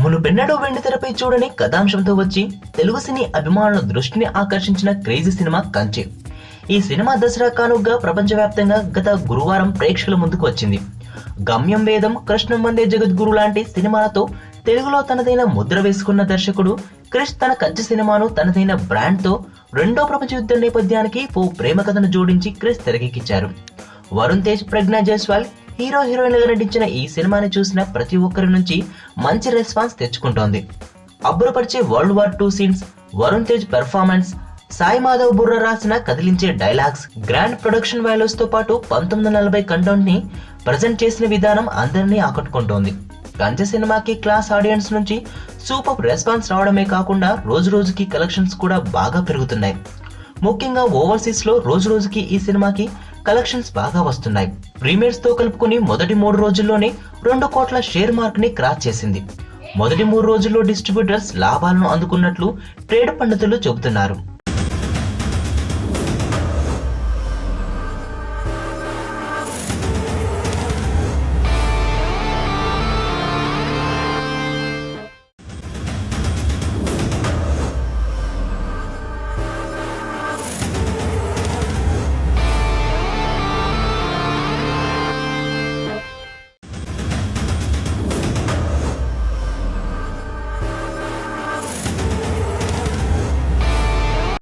మునుపెన్నడూ వెండితెరపై చూడని కథాంశంతో వచ్చి తెలుగు సినీ అభిమానుల దృష్టిని ఆకర్షించిన క్రేజీ సినిమా కంచె. ఈ సినిమా దసరా కానుగ్గా ప్రపంచవ్యాప్తంగా గత గురువారం ప్రేక్షకుల ముందుకు వచ్చింది. గమ్యం వేదం, కృష్ణం వందే జగద్గురు లాంటి సినిమాలతో తెలుగులో తనదైన ముద్ర వేసుకున్న దర్శకుడు క్రిష్ తన కంచె సినిమాను తనదైన బ్రాండ్ తో రెండో ప్రపంచ యుద్ధం నేపథ్యానికి ఓ ప్రేమ కథను జోడించి క్రిష్ తెరకెక్కించారు. వరుణ్ తేజ్, ప్రజ్ఞా జైస్వాల్ హీరో హీరోయిన్లుగా నటించిన ఈ సినిమాని చూసిన ప్రతి ఒక్కరి నుంచి మంచి రెస్పాన్స్ తెచ్చుకుంటోంది. అబ్బురపరిచే world war 2 scenes, Varun Tej performance, Sai Madhav Burra రాసిన కదిలించే డైలాగ్స్, గ్రాండ్ ప్రొడక్షన్ వాల్యూస్ తో పాటు 1940 కంటెంట్ ని ప్రజెంట్ చేసిన విధానం అందరినీ ఆకట్టుకుంటోంది. కంచె సినిమాకి క్లాస్ ఆడియన్స్ నుంచి సూపర్ రెస్పాన్స్ రావడమే కాకుండా రోజు రోజుకి కలెక్షన్స్ కూడా బాగా పెరుగుతున్నాయి. ముఖ్యంగా ఓవర్సీస్ లో రోజు రోజుకి ఈ సినిమాకి కలెక్షన్స్ బాగా వస్తున్నాయి. ప్రీమియర్స్ తో కలుపుకుని మొదటి 3 రోజుల్లోనే 2 కోట్ల షేర్ మార్క్ ని క్రాస్ చేసింది. మొదటి 3 రోజుల్లో డిస్ట్రిబ్యూటర్స్ లాభాలను అందుకున్నట్లు ట్రేడ్ పండితులు చెబుతున్నారు.